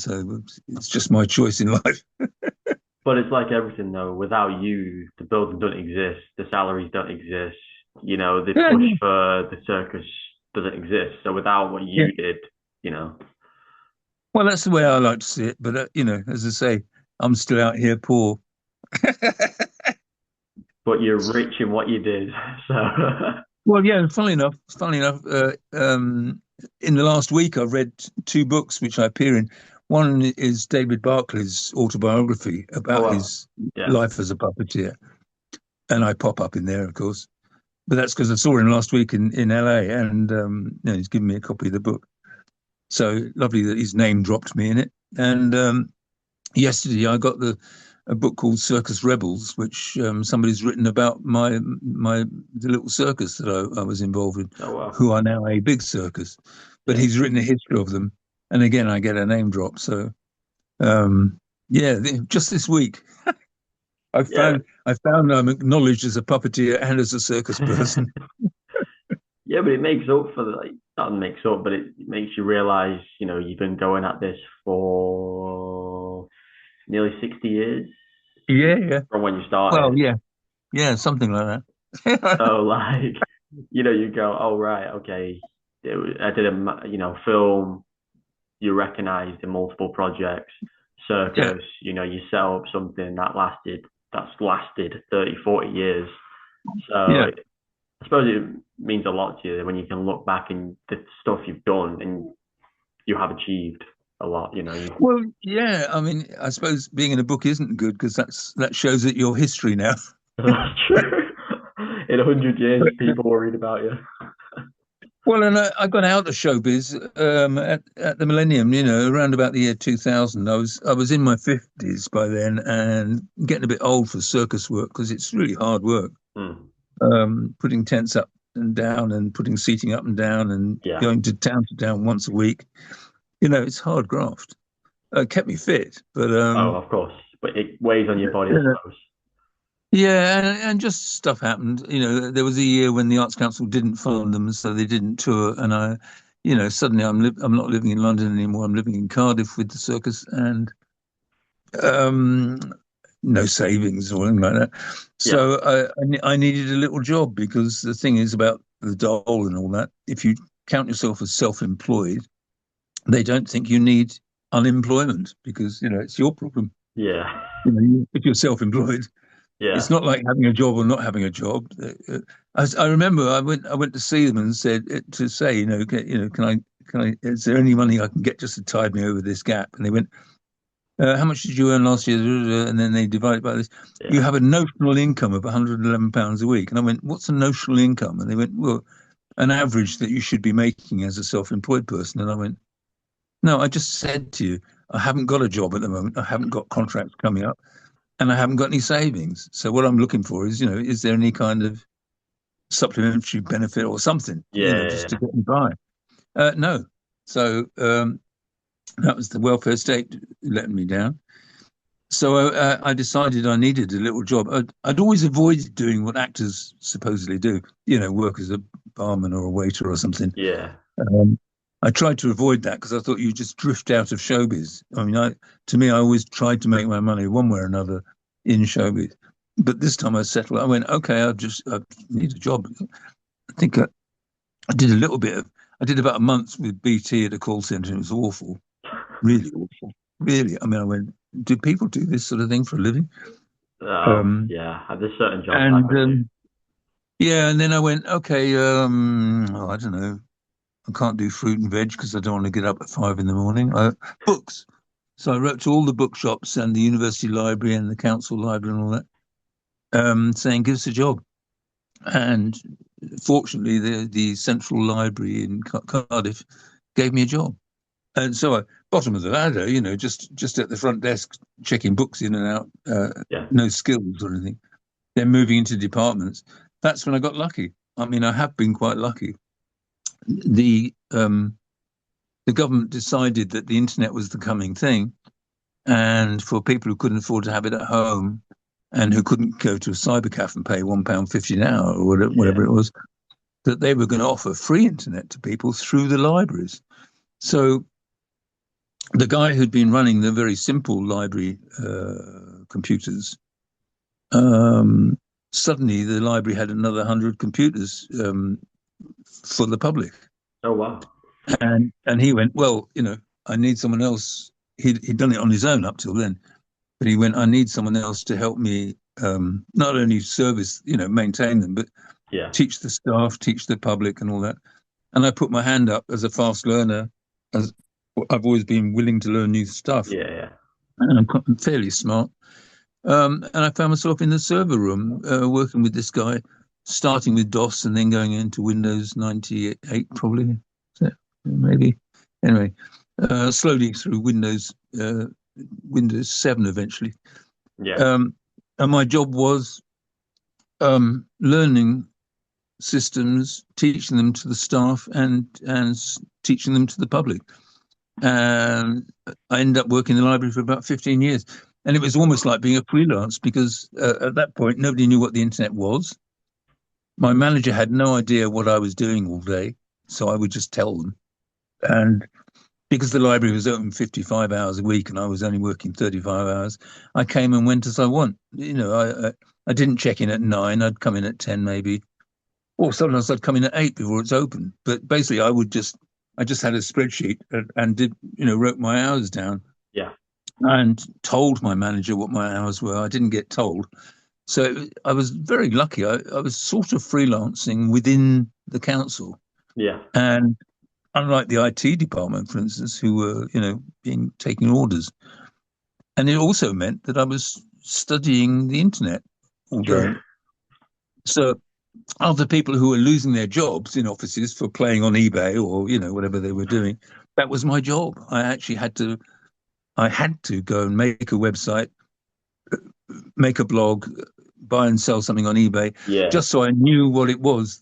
done. So it's just my choice in life. But it's like everything though. Without you, the building doesn't exist. The salaries don't exist. You know, the Yeah, push yeah, for the circus doesn't exist. So without what yeah. you did, you know, Well, that's the way I like to see it. But as I say, I'm still out here poor. but you're rich in what you did. So Well, yeah, and funnily enough, in the last week, I've read two books which I appear in. One is David Barclay's autobiography oh about well, his yeah, life as a puppeteer, and I pop up in there, of course. But that's because I saw him last week in LA, and he's given me a copy of the book. So lovely that his name dropped me in it. And yesterday, I got a book called Circus Rebels, which somebody's written about the little circus that I was involved in, oh well. who are now a big circus. But Yeah, he's written a history of them, and again, I get a name drop. So um, yeah, just this week, yeah, I found I'm acknowledged as a puppeteer and as a circus person. yeah. But it makes up for the like, not makes up, but it makes you realize, you know, you've been going at this for nearly 60 years Yeah, yeah. from when you Well, started. yeah, yeah, something like that. So like, you know, you go, oh right, okay. I did you know, film. You recognized in multiple projects. Yeah, Circus, you know, you set up something that's lasted 30, 40 years. So yeah. I suppose it means a lot to you when you can look back and the stuff you've done and you have achieved a lot. You know, you Well, yeah. I mean, I suppose being in a book isn't good because that shows that you're history now. that's true. In 100 years, people worried about you. Well, and I got out of showbiz at the millennium, around about the year 2000. I was in my 50s by then and getting a bit old for circus work because it's really hard work. Hmm. Putting tents up and down and putting seating up and down and Yeah. going to town once a week. It's hard graft. Kept me fit, but Oh, of course. But it weighs on your body, I yeah, suppose. yeah, and just stuff happened. There was a year when the Arts Council didn't fund them, so they didn't tour, and suddenly I'm not living in London anymore. I'm living in Cardiff with the circus, and um, no savings or anything like that. Yeah. So I needed a little job because the thing is about the dole and all that. If you count yourself as self-employed, they don't think you need unemployment because it's your problem. Yeah. If you're self-employed. It's Yeah. not like having a job or not having a job. I remember I went to see them and said to say, can I, is there any money I can get just to tide me over this gap? And they went, how much did you earn last year? And then they divided by this. You Yeah. have a notional income of £111 a week. And I went, what's a notional income? And they went, well, an average that you should be making as a self-employed person. And I went, no, I just said to you, I haven't got a job at the moment. I haven't got contracts coming up and I haven't got any savings. So what I'm looking for is, is there any kind of supplementary benefit or something, just to Yeah. get me by? No. So that was the welfare state letting me down. So I decided I needed a little job. I'd always avoided doing what actors supposedly do, work as a barman or a waiter or something. Yeah. Um, I tried to avoid that because I thought you just drift out of showbiz. I mean, to me, I always tried to make my money one way or another in showbiz. But this time I settled. I went, okay, I need a job. I think I did a little bit of, I did about a month with BT at a call center. And it was awful, really awful, really. I mean, I went, do people do this sort of thing for a living? Oh, Um, yeah. There's certain jobs I and couldn't do. yeah, and then I went, okay, oh, I don't know. I can't do fruit and veg because I don't want to get up at 5 in the morning. Books. So I wrote to all the bookshops and the university library and the council library and all that, saying, give us a job. And fortunately, the central library in Cardiff gave me a job. And so I, bottom of the ladder, just at the front desk, checking books in and out, Yeah. no skills or anything. Then moving into departments. That's when I got lucky. I mean, I have been quite lucky. The the government decided that the internet was the coming thing, and for people who couldn't afford to have it at home and who couldn't go to a cybercafe and pay £1.50 an hour or whatever Yeah. it was, that they were going to offer free internet to people through the libraries. So the guy who'd been running the very simple library computers, um, suddenly the library had another 100 computers for the public. Oh wow. And he went, well, I need someone else. He'd done it on his own up till then, but he went, I need someone else to help me not only service, maintain them, but Yeah. teach the staff, teach the public, and all that. And I put my hand up as a fast learner, as I've always been willing to learn new stuff, Yeah. Yeah. and I'm fairly smart. And I found myself in the server room working with this guy, starting with DOS and then going into Windows 98, probably, maybe. Anyway, slowly through Windows 7 eventually. Yeah. Um, and my job was learning systems, teaching them to the staff, and teaching them to the public. And I ended up working in the library for about 15 years. And it was almost like being a freelance because at that point, nobody knew what the internet was. My manager had no idea what I was doing all day. So I would just tell them. And because the library was open 55 hours a week and I was only working 35 hours, I came and went as I want. I didn't check in at 9. I'd come in at 10 maybe, or sometimes I'd come in at 8 before it's open. But basically, I just had a spreadsheet and did, wrote my hours down Yeah. and told my manager what my hours were. I didn't get told. So I was very lucky. I was sort of freelancing within the council. Yeah. And unlike the IT department, for instance, who were, being taking orders. And it also meant that I was studying the internet all True. day. So other people who were losing their jobs in offices for playing on eBay or, whatever they were doing, that was my job. I had to go and make a website, make a blog, buy and sell something on eBay, Yeah. just so I knew what it was,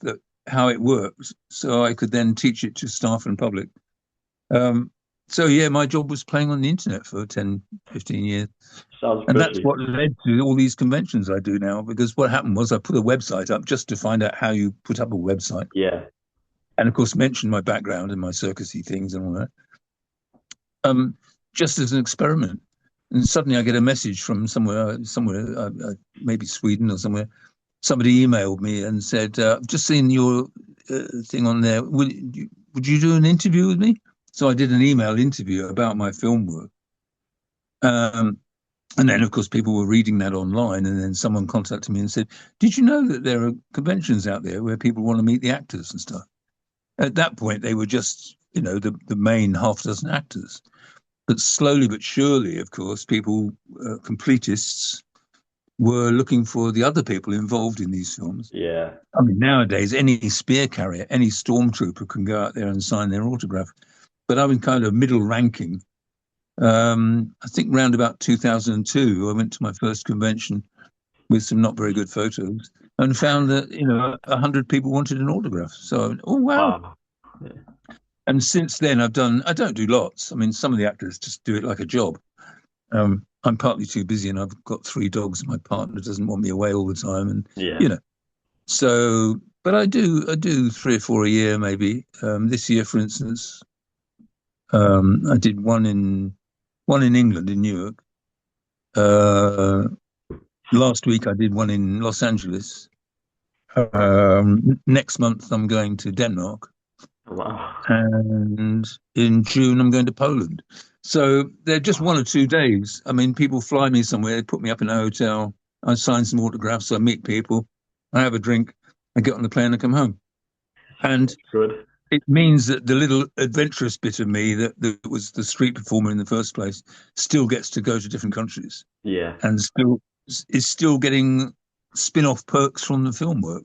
how it works, so I could then teach it to staff and public. Um, so yeah, my job was playing on the internet for 10, 15 years. Sounds And that's good. what led to all these conventions I do now, because what happened was I put a website up just to find out how you put up a website. Yeah. And of course, mentioned my background and my circusy things and all that, um, just as an experiment. And suddenly I get a message from somewhere, maybe Sweden or somewhere. Somebody emailed me and said, I've just seen your thing on there. Would you do an interview with me? So I did an email interview about my film work. Um, and then, of course, people were reading that online. And then someone contacted me and said, did you know that there are conventions out there where people want to meet the actors and stuff? At that point, they were just, the main half dozen actors. But slowly but surely, of course, people, completists, were looking for the other people involved in these films. Yeah. I mean, nowadays, any spear carrier, any stormtrooper can go out there and sign their autograph. But I'm in kind of middle ranking. I think round about 2002, I went to my first convention with some not very good photos and found that, 100 people wanted an autograph. So, oh, wow. Wow. Yeah. And since then, I don't do lots. I mean, some of the actors just do it like a job. I'm partly too busy and I've got 3 dogs and my partner doesn't want me away all the time. And, Yeah. you know, so, but I do 3 or 4 a year, maybe. This year, for instance, I did one in England, in Newark. Last week I did one in Los Angeles. Next month I'm going to Denmark, Wow. and in June I'm going to Poland. So they're just 1 or 2 days. I mean, people fly me somewhere, they put me up in a hotel, I sign some autographs, I meet people, I have a drink, I get on the plane and come home. And Good. it means that the little adventurous bit of me that was the street performer in the first place still gets to go to different countries Yeah. and still is still getting spin-off perks from the film work,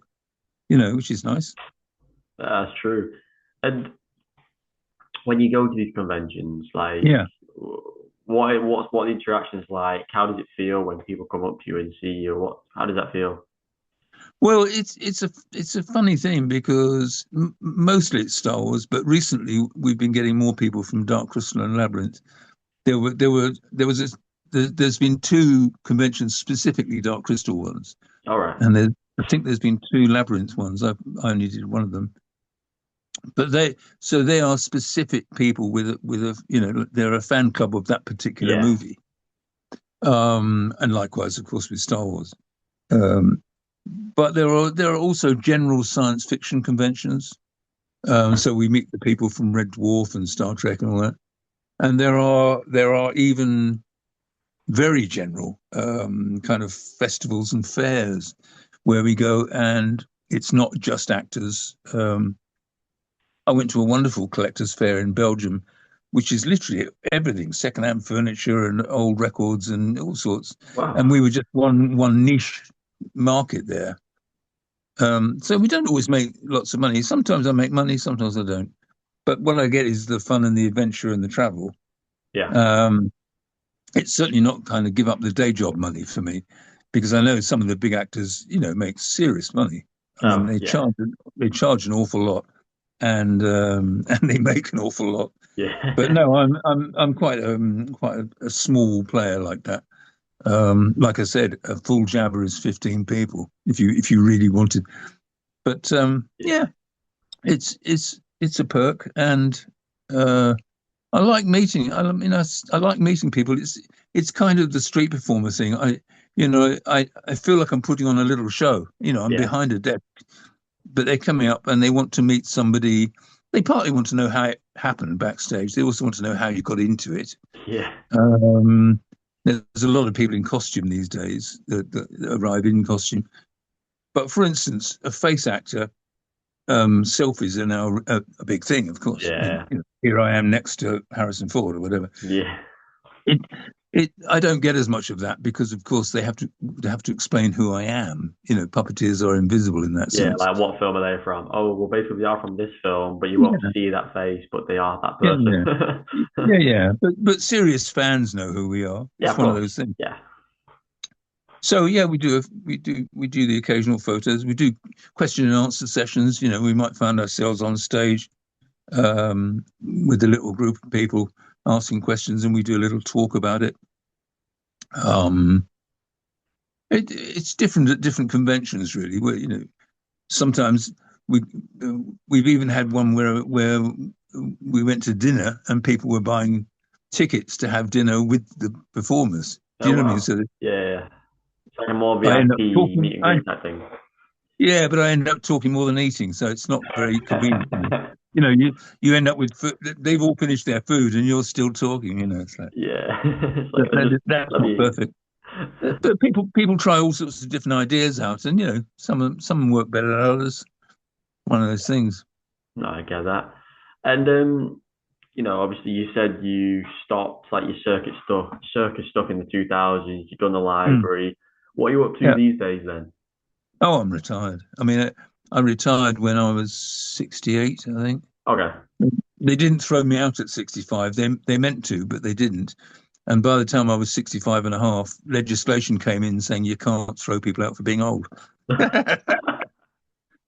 which is nice. That's true. And when you go to these conventions, like Yeah. what the interactions like? How does it feel when people come up to you and see you? How does that feel? Well, it's a funny thing because mostly it's Star Wars, but recently we've been getting more people from Dark Crystal and Labyrinth. There's been 2 conventions, specifically Dark Crystal ones, All right. and I think there's been 2 Labyrinth ones. I only did one of them, But they are specific people with a they're a fan club of that particular Yeah. movie. And likewise, of course, with Star Wars. Um, but there are also general science fiction conventions. So we meet the people from Red Dwarf and Star Trek and all that. And there are even very general kind of festivals and fairs where we go, and it's not just actors. I went to a wonderful collectors fair in Belgium, which is literally everything, secondhand furniture and old records and all sorts. And Wow. we were just one niche market there. So we don't always make lots of money. Sometimes I make money, sometimes I don't. But what I get is the fun and the adventure and the travel. Yeah. Um, it's certainly not kind of give up the day job money for me, because I know some of the big actors, make serious money. I mean, Oh, they yeah. charge an awful lot, and and they make an awful lot. But Yeah. no, I'm quite a small player like that. Like I said, a full jabber is 15 people if you really wanted. But Yeah. yeah, it's a perk, and uh, I like meeting. I like meeting people. It's kind of the street performer thing. I feel like I'm putting on a little show. I'm Yeah. behind a desk, but they're coming up and they want to meet somebody. They partly want to know how it happened backstage. They also want to know how you got into it. Yeah. Um, there's a lot of people in costume these days that arrive in costume. But for instance, a face actor, selfies are now a big thing, of course. I mean, Yeah. here I am next to Harrison Ford or whatever. Yeah. It, I don't get as much of that because, of course, they have to explain who I am. Puppeteers are invisible in that Yeah. sense. Like, what film are they from? Oh, well, basically, they are from this film, but you won't Yeah, see that face, but they are that yeah, yeah, person. yeah. But serious fans know who we are. Yeah, It's of one of course. those things. Yeah. So yeah, we do the occasional photos. We do question and answer sessions. We might find ourselves on stage with a little group of people asking questions, and we do a little talk about it. Um, it's different at different conventions, really. Where sometimes we we've even had one where we went to dinner and people were buying tickets to have dinner with the performers. Do Oh, you know what I mean? wow. So Yeah. Yeah, yeah. It's like a more I end up VIP talking. meet and greet type thing. Yeah, but I end up talking more than eating, so it's not very convenient for me. You end up with food. They've all finished their food, and you're still talking. It's like Yeah. It's like, that's let not me. perfect. But people try all sorts of different ideas out, and some work better than others. One of those things. No, I get that. And obviously you said you stopped like your circus stuff in the 2000s. You've done the Mm, library. What are you up to yeah. these days then? Oh, I'm retired. I mean, I retired when I was 68, I think. Okay. They didn't throw me out at 65. They meant to, but they didn't. And by the time I was 65 and a half, legislation came in saying you can't throw people out for being old.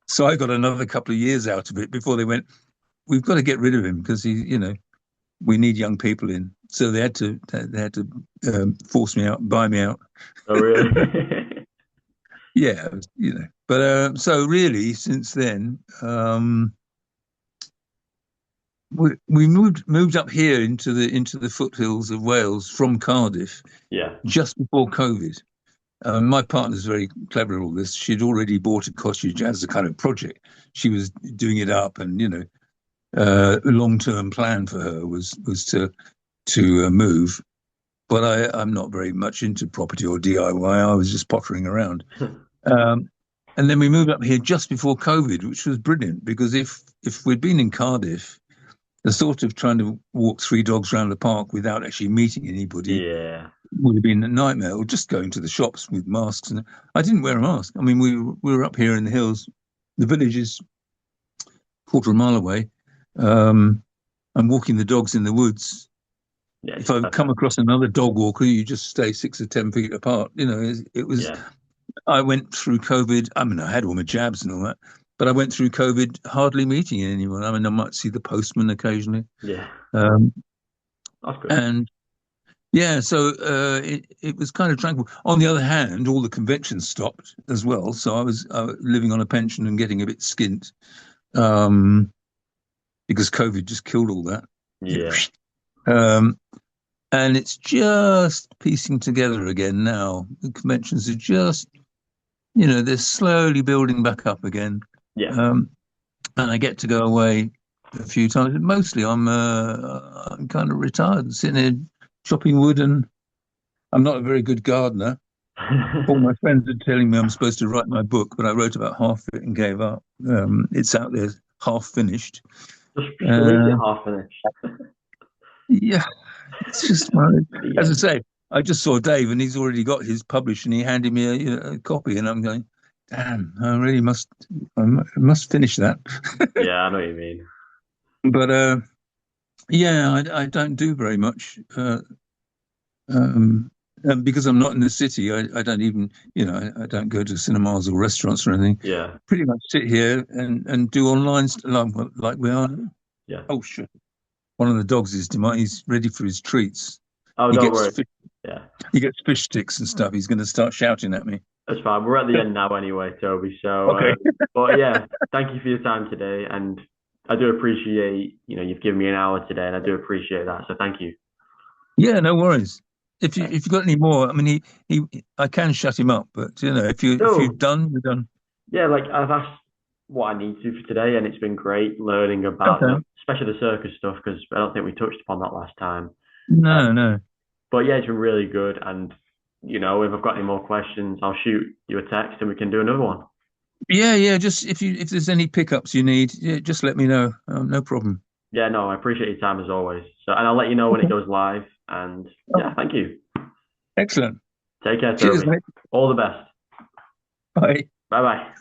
So I got another couple of years out of it before they went, we've got to get rid of him because we need young people in. So they had to force me out, buy me out. Oh, really? Yeah, But so really, since then, we moved up here into the foothills of Wales from Cardiff Yeah. just before COVID. My partner's very clever at all this. She'd already bought a cottage as a kind of project. She was doing it up, and a long-term plan for her was to move. But I'm not very much into property or DIY. I was just pottering around. Um, and then we moved up here just before COVID, which was brilliant because if we'd been in Cardiff, the thought of trying to walk three dogs around the park without actually meeting anybody Yeah. would have been a nightmare, or just going to the shops with masks. And I didn't wear a mask. I mean, we were up here in the hills. The village is a quarter of a mile away. Um, I'm walking the dogs in the woods. Yeah. If It's I come perfect. across another dog walker, you just stay 6 or 10 feet apart. It was. Yeah. I went through COVID. I mean, I had all my jabs and all that, but I went through COVID hardly meeting anyone. I mean, I might see the postman occasionally, Yeah. um, That's good. and yeah, so it was kind of tranquil. On the other hand, all the conventions stopped as well, so I was living on a pension and getting a bit skint. Um, because COVID just killed all that. Yeah. Um, and it's just piecing together again now. The conventions are just, they're slowly building back up again. Yeah. Um, and I get to go away a few times. Mostly, I'm kind of retired, sitting here chopping wood, and I'm not a very good gardener. All my friends are telling me I'm supposed to write my book, but I wrote about half of it and gave up. It's out there, half finished. Just release it Uh, half finished. yeah, it's just as I Yeah. say, I just saw Dave, and he's already got his published, and he handed me a copy, and I'm going, damn, I must finish that. Yeah, I know what you mean. But yeah, I don't do very much. Um, and because I'm not in the city, I don't even, I don't go to cinemas or restaurants or anything. Yeah. Pretty much sit here and do online like we are now. Yeah. Oh shit! One of the dogs he's ready for his treats. Oh, He don't gets worry. fish, Yeah. he gets fish sticks and stuff. He's going to start shouting at me. That's fine. We're at the end now anyway, Toby. So, Okay. but yeah, thank you for your time today. And I do appreciate, you've given me an hour today and I do appreciate that. So thank you. Yeah, no worries. If you got any more, I mean, I can shut him up, but if you're No, done, you're done. yeah, like I've asked what I need to for today and it's been great learning about, Okay. especially the circus stuff because I don't think we touched upon that last time. Uh, No, no. but yeah, it's been really good. And, if I've got any more questions, I'll shoot you a text and we can do another one. Yeah, yeah. Just if there's any pickups you need, yeah, just let me know. No problem. Yeah, no, I appreciate your time as always. So, and I'll let you know when it Okay. goes live. And Oh, yeah, thank you. excellent. Take care, Cheers, Toby. mate. All the best. Bye. Bye bye.